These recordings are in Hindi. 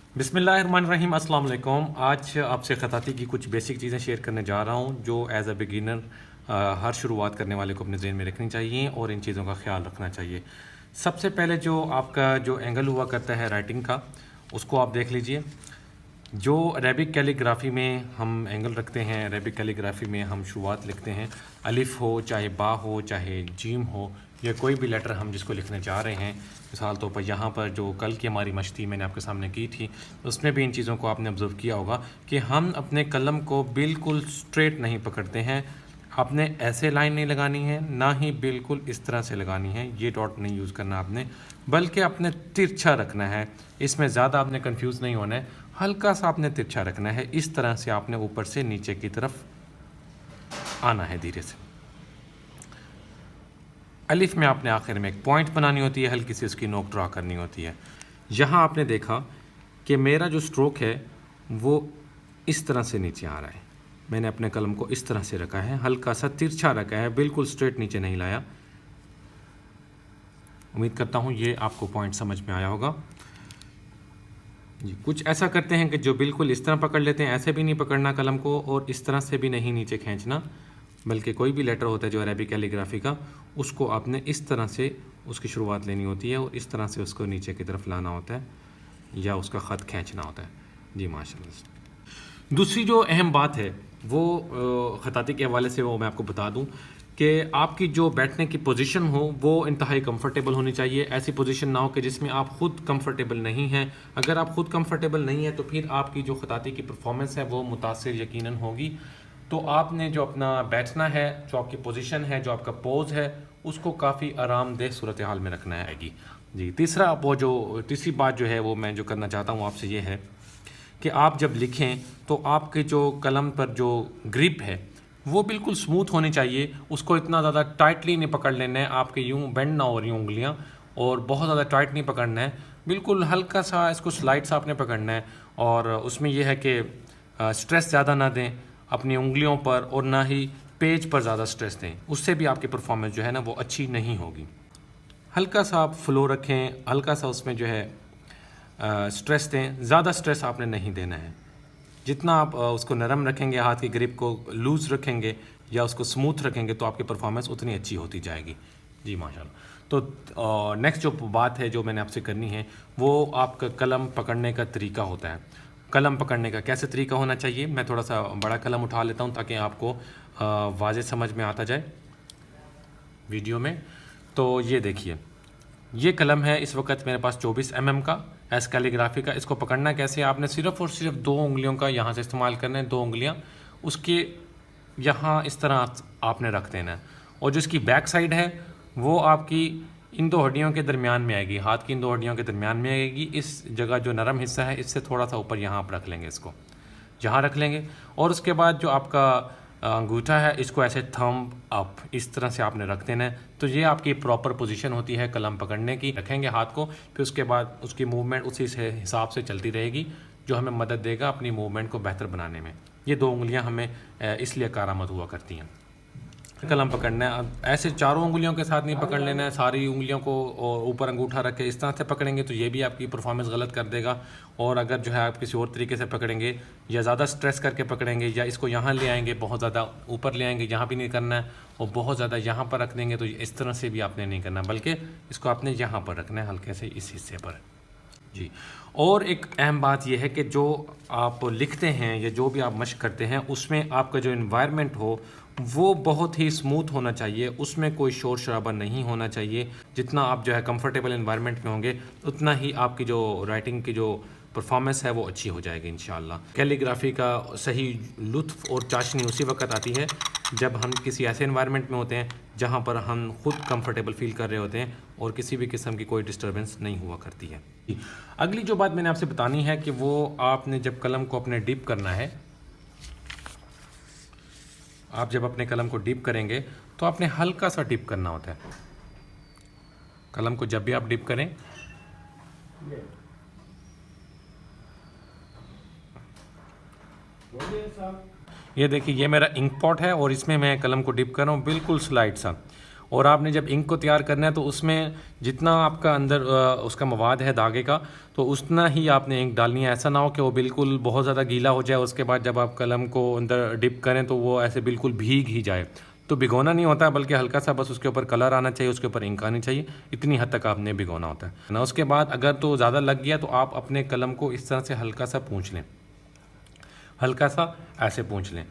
बिस्मिल्लाहिर्रहमानिर्रहीम, अस्सलाम वालेकुम। आज आपसे ख़ताती की कुछ बेसिक चीज़ें शेयर करने जा रहा हूँ जो एज़ अ बिगिनर हर शुरुआत करने वाले को अपने ज़हन में रखनी चाहिए और इन चीज़ों का ख्याल रखना चाहिए। सबसे पहले जो आपका जो एंगल हुआ करता है राइटिंग का, उसको आप देख लीजिए। जो अरेबिक कैलीग्राफी में हम एंगल रखते हैं, अरेबिक कैलीग्राफी में हम शुरुआत लिखते हैं, अलिफ़ हो, चाहे बा हो, चाहे जीम हो, या कोई भी लेटर हम जिसको लिखने जा रहे हैं। मिसाल तौर पर यहाँ पर जो कल की हमारी मश्क थी मैंने आपके सामने की थी, उसमें भी इन चीज़ों को आपने ऑब्ज़र्व किया होगा कि हम अपने कलम को बिल्कुल स्ट्रेट नहीं पकड़ते हैं। आपने ऐसे लाइन नहीं लगानी है, ना ही बिल्कुल इस तरह से लगानी है, ये डॉट नहीं यूज़ करना आपने, बल्कि आपने तिरछा रखना है। इसमें ज़्यादा आपने कंफ्यूज नहीं होना है, हल्का सा आपने तिरछा रखना है। इस तरह से आपने ऊपर से नीचे की तरफ आना है धीरे से। अलिफ में आपने आखिर में एक पॉइंट बनानी होती है, हल्की सी उसकी नोक ड्रा करनी होती है। यहाँ आपने देखा कि मेरा जो स्ट्रोक है वो इस तरह से नीचे आ रहा है। मैंने अपने कलम को इस तरह से रखा है, हल्का सा तिरछा रखा है, बिल्कुल स्ट्रेट नीचे नहीं लाया। उम्मीद करता हूँ ये आपको पॉइंट समझ में आया होगा जी। कुछ ऐसा करते हैं कि जो बिल्कुल इस तरह पकड़ लेते हैं, ऐसे भी नहीं पकड़ना कलम को और इस तरह से भी नहीं नीचे खींचना, बल्कि कोई भी लेटर होता है जो अरेबिक कैलीग्राफी का, उसको आपने इस तरह से उसकी शुरुआत लेनी होती है और इस तरह से उसको नीचे की तरफ लाना होता है या उसका ख़त खींचना होता है जी। माशाल्लाह। दूसरी जो अहम बात है वो ख़ताती के हवाले से वो मैं आपको बता दूं कि आपकी जो बैठने की पोजीशन हो वो इंतहाई कंफर्टेबल होनी चाहिए। ऐसी पोजीशन ना हो कि जिसमें आप ख़ुद कंफर्टेबल नहीं हैं। अगर आप ख़ुद कंफर्टेबल नहीं है तो फिर आपकी जो ख़ताती की परफॉर्मेंस है वो मुतासिर यकीनन होगी। तो आपने जो अपना बैठना है, जो आपकी पोजीशन है, जो आपका पोज है, उसको काफ़ी आरामदेह सूरत हाल में रखना है जी। तीसरी बात जो है वो मैं जो करना चाहता हूँ आपसे ये है कि आप जब लिखें तो आपके जो कलम पर जो ग्रिप है वो बिल्कुल स्मूथ होनी चाहिए। उसको इतना ज़्यादा टाइटली नहीं पकड़ लेना है, आपके यूँ बेंड ना हो रही उंगलियाँ, और बहुत ज़्यादा टाइट नहीं पकड़ना है, बिल्कुल हल्का सा इसको स्लाइड सा आपने पकड़ना है। और उसमें यह है कि स्ट्रेस ज़्यादा ना दें अपनी उंगलियों पर और ना ही पेज पर ज़्यादा स्ट्रेस दें, उससे भी आपकी परफॉर्मेंस जो है ना वो अच्छी नहीं होगी। हल्का सा आप फ्लो रखें, हल्का सा उसमें जो है स्ट्रेस दें, ज़्यादा स्ट्रेस आपने नहीं देना है। जितना आप उसको नरम रखेंगे, हाथ की ग्रिप को लूज़ रखेंगे या उसको स्मूथ रखेंगे तो आपकी परफॉर्मेंस उतनी अच्छी होती जाएगी जी। माशाल्लाह। तो नेक्स्ट जो बात है जो मैंने आपसे करनी है वो आपका कलम पकड़ने का तरीका होता है। कलम पकड़ने का कैसे तरीका होना चाहिए, मैं थोड़ा सा बड़ा कलम उठा लेता हूँ ताकि आपको वाज़े समझ में आता जाए वीडियो में। तो ये देखिए, ये कलम है इस वक्त मेरे पास 24 mm का एस कैलीग्राफी का। इसको पकड़ना कैसे, आपने सिर्फ़ और सिर्फ 2 उंगलियों का यहाँ से इस्तेमाल करना है, 2 उंगलियाँ उसके यहाँ इस तरह आपने रख देना है। और जो इसकी बैक साइड है वो आपकी इन 2 हड्डियों के दरमियान में आएगी, हाथ की इन 2 हड्डियों के दरमियान में आएगी। इस जगह जो नरम हिस्सा है इससे थोड़ा सा ऊपर यहाँ आप रख लेंगे, इसको यहाँ रख लेंगे। और उसके बाद जो आपका अंगूठा है इसको ऐसे थंब अप इस तरह से आपने रख देना है। तो ये आपकी प्रॉपर पोजीशन होती है कलम पकड़ने की। रखेंगे हाथ को, फिर उसके बाद उसकी मूवमेंट उसी से हिसाब से चलती रहेगी जो हमें मदद देगा अपनी मूवमेंट को बेहतर बनाने में। ये 2 उंगलियां हमें इसलिए कारआमद हुआ करती हैं कलम पकड़ना है। अब ऐसे चारों उंगलियों के साथ नहीं पकड़ लेना है, सारी उंगलियों को और ऊपर अंगूठा रख के इस तरह से पकड़ेंगे तो ये भी आपकी परफॉर्मेंस गलत कर देगा। और अगर जो है आप किसी और तरीके से पकड़ेंगे या ज़्यादा स्ट्रेस करके पकड़ेंगे या इसको यहाँ ले आएंगे, बहुत ज़्यादा ऊपर ले आएंगे, यहाँ भी नहीं करना है, और बहुत ज़्यादा यहाँ पर रख देंगे तो इस तरह से भी आपने नहीं करना, बल्कि इसको आपने यहाँ पर रखना है, हल्के से इस हिस्से पर जी। और एक अहम बात यह है कि जो आप लिखते हैं या जो भी आप मशक करते हैं उसमें आपका जो इन्वायरमेंट हो वो बहुत ही स्मूथ होना चाहिए, उसमें कोई शोर शराबा नहीं होना चाहिए। जितना आप जो है कंफर्टेबल इन्वायरमेंट में होंगे उतना ही आपकी जो राइटिंग की जो परफॉर्मेंस है वो अच्छी हो जाएगी इंशाल्लाह। कैलीग्राफी का सही लुत्फ़ और चाशनी उसी वक्त आती है जब हम किसी ऐसे इन्वायरमेंट में होते हैं जहाँ पर हम खुद कंफर्टेबल फील कर रहे होते हैं और किसी भी किस्म की कोई डिस्टर्बेंस नहीं हुआ करती है। अगली जो बात मैंने आपसे बतानी है कि वो आपने जब कलम को अपने डिप करना है, आप जब अपने कलम को डिप करेंगे तो आपने हल्का सा डिप करना होता है कलम को। जब भी आप डिप करें ये देखिए, ये मेरा इंक पॉट है और इसमें मैं कलम को डिप कर रहा हूँ बिल्कुल स्लाइड सा। और आपने जब इंक को तैयार करना है तो उसमें जितना आपका अंदर उसका मवाद है धागे का, तो उतना ही आपने इंक डालनी है। ऐसा ना हो कि वो बिल्कुल बहुत ज़्यादा गीला हो जाए, उसके बाद जब आप कलम को अंदर डिप करें तो वो ऐसे बिल्कुल भीग ही जाए। तो भिगोना नहीं होता, बल्कि हल्का सा बस उसके ऊपर कलर आना चाहिए, उसके ऊपर इंक आनी चाहिए, इतनी हद तक आपने भिगोना होता है ना। उसके बाद अगर तो ज़्यादा लग गया तो आप अपने कलम को इस तरह से हल्का सा पूंछ लें, हल्का सा ऐसे पूंछ लें।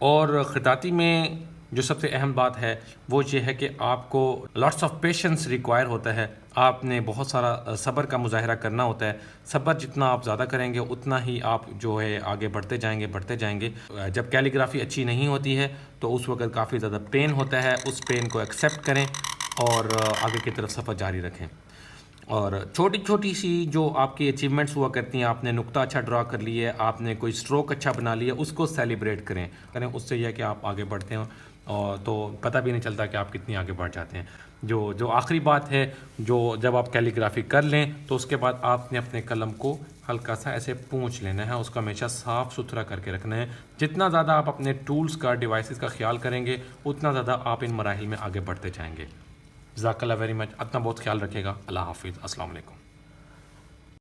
और ख़ताती में जो सबसे अहम बात है वो ये है कि आपको लॉट्स ऑफ पेशेंस रिक्वायर होता है। आपने बहुत सारा सब्र का मुजाहरा करना होता है। सब्र जितना आप ज़्यादा करेंगे उतना ही आप जो है आगे बढ़ते जाएंगे बढ़ते जाएंगे। जब कैलीग्राफी अच्छी नहीं होती है तो उस वक्त काफ़ी ज़्यादा पेन होता है, उस पेन को एक्सेप्ट करें और आगे की तरफ सफ़र जारी रखें। और छोटी छोटी सी जो आपकी अचीवमेंट्स हुआ करती हैं, आपने नुक्ता अच्छा ड्रा कर लिया है, आपने कोई स्ट्रोक अच्छा बना लिया, उसको सेलिब्रेट करें। उससे यह है कि आप आगे बढ़ते हैं और तो पता भी नहीं चलता कि आप कितनी आगे बढ़ जाते हैं। जो आखिरी बात है, जो जब आप कैलीग्राफी कर लें तो उसके बाद आपने अपने कलम को हल्का सा ऐसे पूंछ लेना है, उसका हमेशा साफ़ सुथरा करके रखना है। जितना ज़्यादा आप अपने टूल्स का, डिवाइसेस का ख्याल करेंगे उतना ज़्यादा आप इन मराहिल में आगे बढ़ते जाएंगे। जज़ाकल्लाह वेरी मच। अपना बहुत ख्याल रखिएगा। अल्लाह हाफिज़। अस्सलाम वालेकुम।